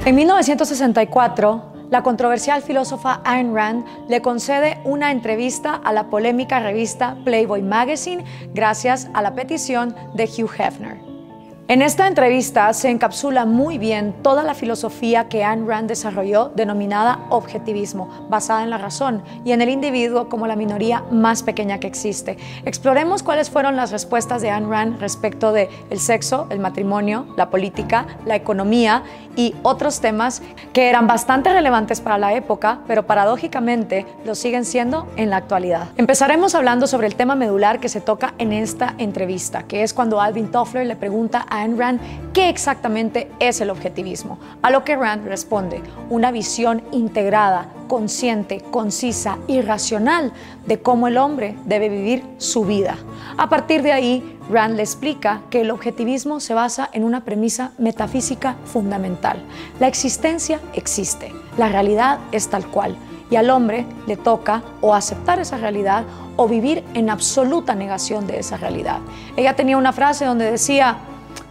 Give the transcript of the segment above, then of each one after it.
En 1964, la controversial filósofa Ayn Rand le concede una entrevista a la polémica revista Playboy Magazine gracias a la petición de Hugh Hefner. En esta entrevista se encapsula muy bien toda la filosofía que Ayn Rand desarrolló, denominada objetivismo, basada en la razón y en el individuo como la minoría más pequeña que existe. Exploremos cuáles fueron las respuestas de Ayn Rand respecto de el sexo, el matrimonio, la política, la economía y otros temas que eran bastante relevantes para la época, pero paradójicamente lo siguen siendo en la actualidad. Empezaremos hablando sobre el tema medular que se toca en esta entrevista, que es cuando Alvin Toffler le pregunta a Ayn Rand qué exactamente es el objetivismo, a lo que Rand responde: una visión integrada, consciente, concisa y racional de cómo el hombre debe vivir su vida. A partir de ahí, Rand le explica que el objetivismo se basa en una premisa metafísica fundamental. La existencia existe, la realidad es tal cual, y al hombre le toca o aceptar esa realidad o vivir en absoluta negación de esa realidad. Ella tenía una frase donde decía: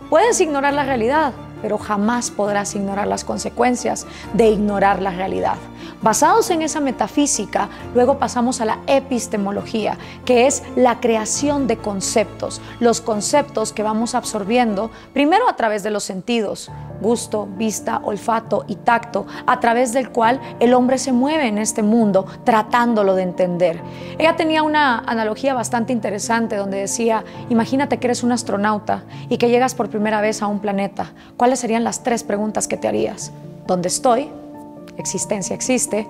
puedes ignorar la realidad, pero jamás podrás ignorar las consecuencias de ignorar la realidad. Basados en esa metafísica, luego pasamos a la epistemología, que es la creación de conceptos, los conceptos que vamos absorbiendo primero a través de los sentidos, gusto, vista, olfato y tacto, a través del cual el hombre se mueve en este mundo tratándolo de entender. Ella tenía una analogía bastante interesante donde decía: imagínate que eres un astronauta y que llegas por primera vez a un planeta. ¿Cuáles serían las 3 preguntas que te harías? ¿Dónde estoy? ¿Existencia existe?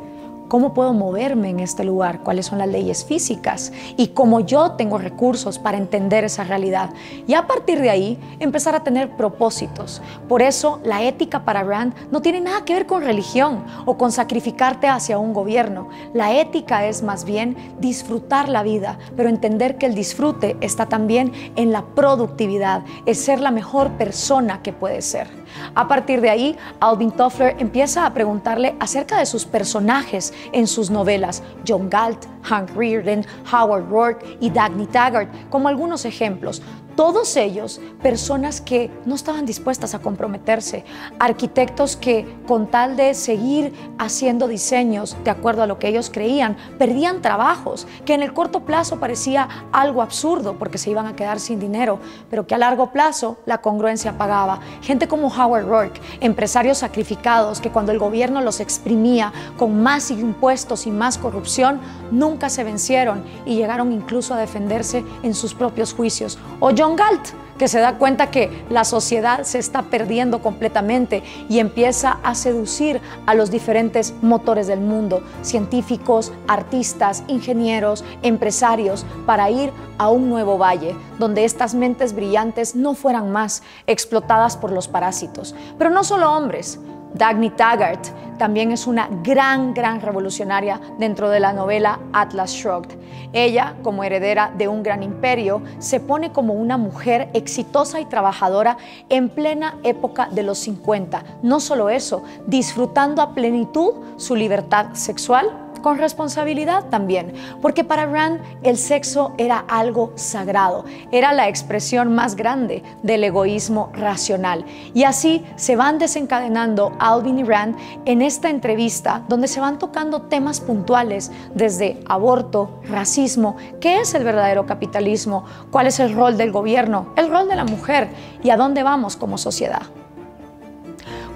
¿Cómo puedo moverme en este lugar? ¿Cuáles son las leyes físicas? Y cómo yo tengo recursos para entender esa realidad. Y a partir de ahí, empezar a tener propósitos. Por eso, la ética para Rand no tiene nada que ver con religión o con sacrificarte hacia un gobierno. La ética es más bien disfrutar la vida, pero entender que el disfrute está también en la productividad, es ser la mejor persona que puede ser. A partir de ahí, Alvin Toffler empieza a preguntarle acerca de sus personajes en sus novelas: John Galt, Hank Rearden, Howard Rourke y Dagny Taggart, como algunos ejemplos. Todos ellos, personas que no estaban dispuestas a comprometerse, arquitectos que, con tal de seguir haciendo diseños de acuerdo a lo que ellos creían, perdían trabajos, que en el corto plazo parecía algo absurdo porque se iban a quedar sin dinero, pero que a largo plazo la congruencia pagaba. Gente como Howard Rourke, empresarios sacrificados que cuando el gobierno los exprimía con más impuestos y más corrupción, nunca se vencieron y llegaron incluso a defenderse en sus propios juicios. O John Galt, que se da cuenta que la sociedad se está perdiendo completamente y empieza a seducir a los diferentes motores del mundo, científicos, artistas, ingenieros, empresarios, para ir a un nuevo valle, donde estas mentes brillantes no fueran más explotadas por los parásitos. Pero no solo hombres. Dagny Taggart también es una gran revolucionaria dentro de la novela Atlas Shrugged. Ella, como heredera de un gran imperio, se pone como una mujer exitosa y trabajadora en plena época de los 50. No solo eso, disfrutando a plenitud su libertad sexual, con responsabilidad también, porque para Rand el sexo era algo sagrado, era la expresión más grande del egoísmo racional. Y así se van desencadenando Alvin y Rand en esta entrevista, donde se van tocando temas puntuales desde aborto, racismo, qué es el verdadero capitalismo, cuál es el rol del gobierno, el rol de la mujer y a dónde vamos como sociedad.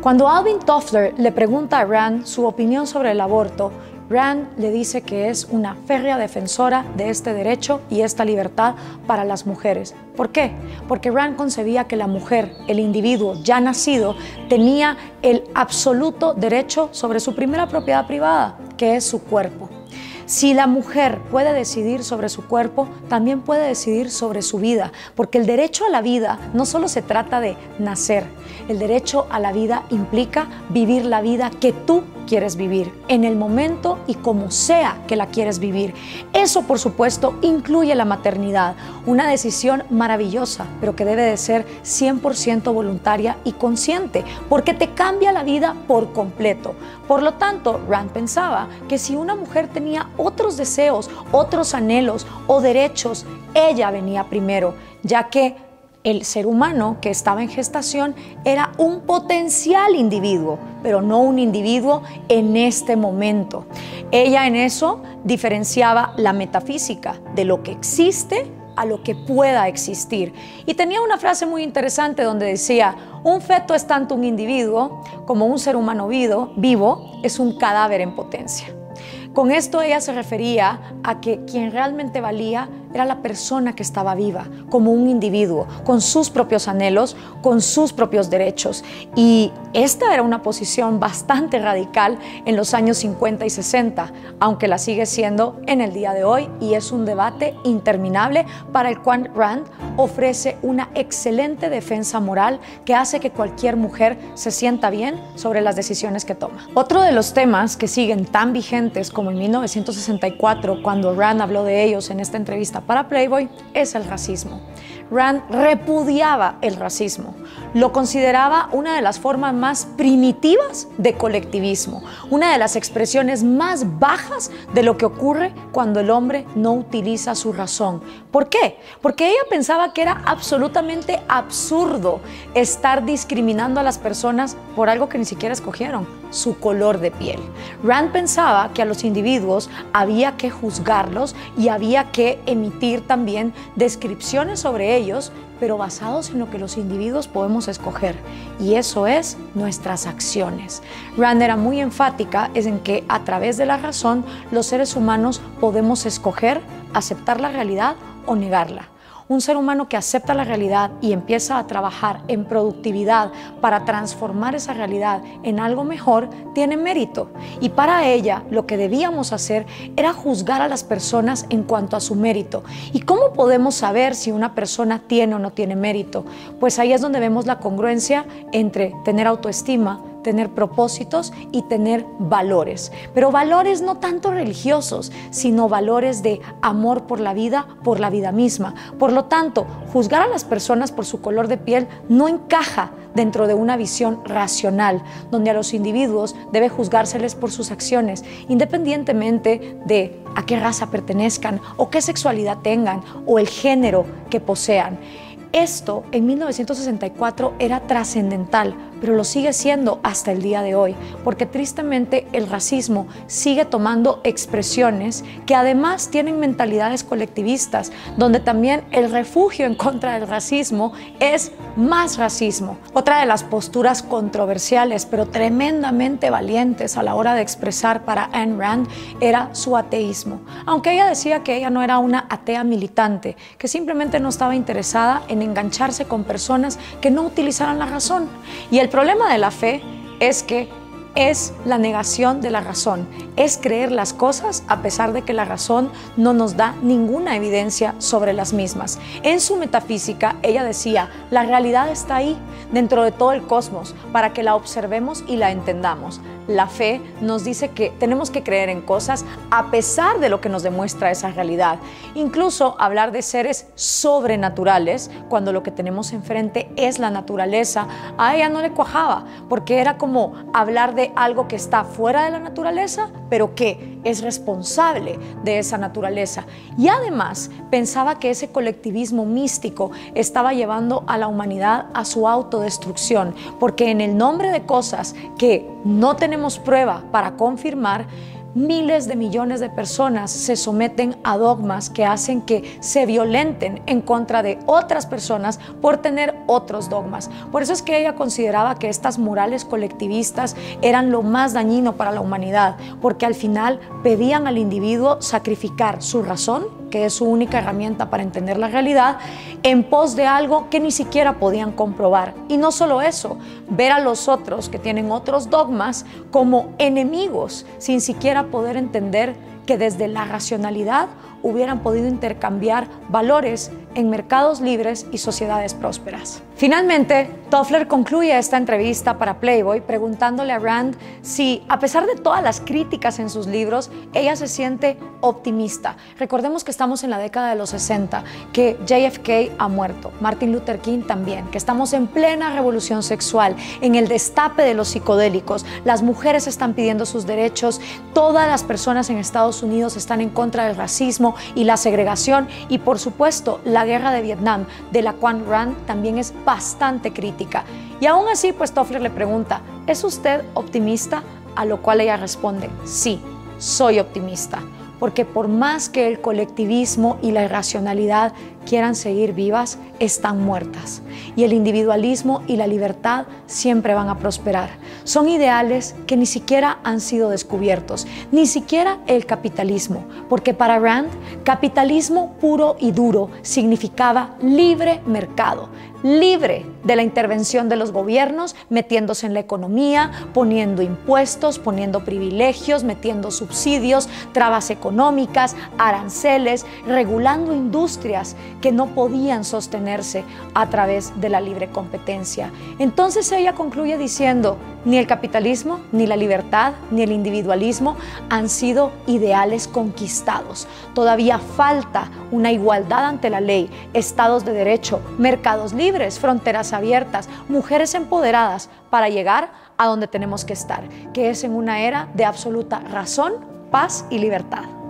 Cuando Alvin Toffler le pregunta a Rand su opinión sobre el aborto, Rand le dice que es una férrea defensora de este derecho y esta libertad para las mujeres. ¿Por qué? Porque Rand concebía que la mujer, el individuo ya nacido, tenía el absoluto derecho sobre su primera propiedad privada, que es su cuerpo. Si la mujer puede decidir sobre su cuerpo, también puede decidir sobre su vida, porque el derecho a la vida no solo se trata de nacer, el derecho a la vida implica vivir la vida que tú quieres vivir, en el momento y como sea que la quieres vivir. Eso, por supuesto, incluye la maternidad, una decisión maravillosa, pero que debe de ser 100% voluntaria y consciente, porque te cambia la vida por completo. Por lo tanto, Rand pensaba que si una mujer tenía otros deseos, otros anhelos o derechos, ella venía primero, ya que el ser humano que estaba en gestación era un potencial individuo, pero no un individuo en este momento. Ella en eso diferenciaba la metafísica de lo que existe a lo que pueda existir. Y tenía una frase muy interesante donde decía: un feto es tanto un individuo como un ser humano vivo es un cadáver en potencia. Con esto ella se refería a que quien realmente valía era la persona que estaba viva, como un individuo, con sus propios anhelos, con sus propios derechos. Y esta era una posición bastante radical en los años 50 y 60, aunque la sigue siendo en el día de hoy, y es un debate interminable para el cual Rand ofrece una excelente defensa moral que hace que cualquier mujer se sienta bien sobre las decisiones que toma. Otro de los temas que siguen tan vigentes como en 1964, cuando Rand habló de ellos en esta entrevista para Playboy, es el racismo. Rand repudiaba el racismo, lo consideraba una de las formas más primitivas de colectivismo, una de las expresiones más bajas de lo que ocurre cuando el hombre no utiliza su razón. ¿Por qué? Porque ella pensaba que era absolutamente absurdo estar discriminando a las personas por algo que ni siquiera escogieron, su color de piel. Rand pensaba que a los individuos había que juzgarlos y había que emitir también descripciones sobre ellos, pero basados en lo que los individuos podemos escoger, y eso es nuestras acciones. Rand era muy enfática en que a través de la razón los seres humanos podemos escoger aceptar la realidad o negarla. Un ser humano que acepta la realidad y empieza a trabajar en productividad para transformar esa realidad en algo mejor, tiene mérito. Y para ella lo que debíamos hacer era juzgar a las personas en cuanto a su mérito. ¿Y cómo podemos saber si una persona tiene o no tiene mérito? Pues ahí es donde vemos la congruencia entre tener autoestima, tener propósitos y tener valores, pero valores no tanto religiosos, sino valores de amor por la vida misma. Por lo tanto, juzgar a las personas por su color de piel no encaja dentro de una visión racional, donde a los individuos debe juzgárseles por sus acciones, independientemente de a qué raza pertenezcan o qué sexualidad tengan o el género que posean. Esto en 1964 era trascendental, pero lo sigue siendo hasta el día de hoy, porque tristemente el racismo sigue tomando expresiones que además tienen mentalidades colectivistas, donde también el refugio en contra del racismo es más racismo. Otra de las posturas controversiales, pero tremendamente valientes a la hora de expresar para Ayn Rand, era su ateísmo. Aunque ella decía que ella no era una atea militante, que simplemente no estaba interesada en engancharse con personas que no utilizaran la razón. Y el problema de la fe es que es la negación de la razón, es creer las cosas a pesar de que la razón no nos da ninguna evidencia sobre las mismas. En su metafísica, ella decía: la realidad está ahí, dentro de todo el cosmos, para que la observemos y la entendamos. La fe nos dice que tenemos que creer en cosas a pesar de lo que nos demuestra esa realidad. Incluso hablar de seres sobrenaturales, cuando lo que tenemos enfrente es la naturaleza, a ella no le cuajaba, porque era como hablar de algo que está fuera de la naturaleza, pero que es responsable de esa naturaleza. Y además pensaba que ese colectivismo místico estaba llevando a la humanidad a su autodestrucción, porque en el nombre de cosas que no tenemos prueba para confirmar, miles de millones de personas se someten a dogmas que hacen que se violenten en contra de otras personas por tener otros dogmas. Por eso es que ella consideraba que estas morales colectivistas eran lo más dañino para la humanidad, porque al final pedían al individuo sacrificar su razón, que es su única herramienta para entender la realidad, en pos de algo que ni siquiera podían comprobar. Y no solo eso, ver a los otros que tienen otros dogmas como enemigos, sin siquiera poder entender que desde la racionalidad hubieran podido intercambiar valores en mercados libres y sociedades prósperas. Finalmente, Toffler concluye esta entrevista para Playboy preguntándole a Rand si, a pesar de todas las críticas en sus libros, ella se siente optimista. Recordemos que estamos en la década de los 60, que JFK ha muerto, Martin Luther King también, que estamos en plena revolución sexual, en el destape de los psicodélicos, las mujeres están pidiendo sus derechos, todas las personas en Estados Unidos están en contra del racismo y la segregación y, por supuesto, la guerra de Vietnam, de la cual Rand también es bastante crítica. Y aún así, pues Toffler le pregunta, ¿es usted optimista? A lo cual ella responde, sí, soy optimista, porque por más que el colectivismo y la irracionalidad quieran seguir vivas, están muertas. Y el individualismo y la libertad siempre van a prosperar. Son ideales que ni siquiera han sido descubiertos, ni siquiera el capitalismo, porque para Rand, capitalismo puro y duro significaba libre mercado, libre de la intervención de los gobiernos, metiéndose en la economía, poniendo impuestos, poniendo privilegios, metiendo subsidios, trabas económicas, aranceles, regulando industrias que no podían sostenerse a través de la libre competencia. Entonces ella concluye diciendo, ni el capitalismo, ni la libertad, ni el individualismo han sido ideales conquistados. Todavía falta una igualdad ante la ley, estados de derecho, mercados libres, fronteras abiertas, mujeres empoderadas para llegar a donde tenemos que estar, que es en una era de absoluta razón, paz y libertad.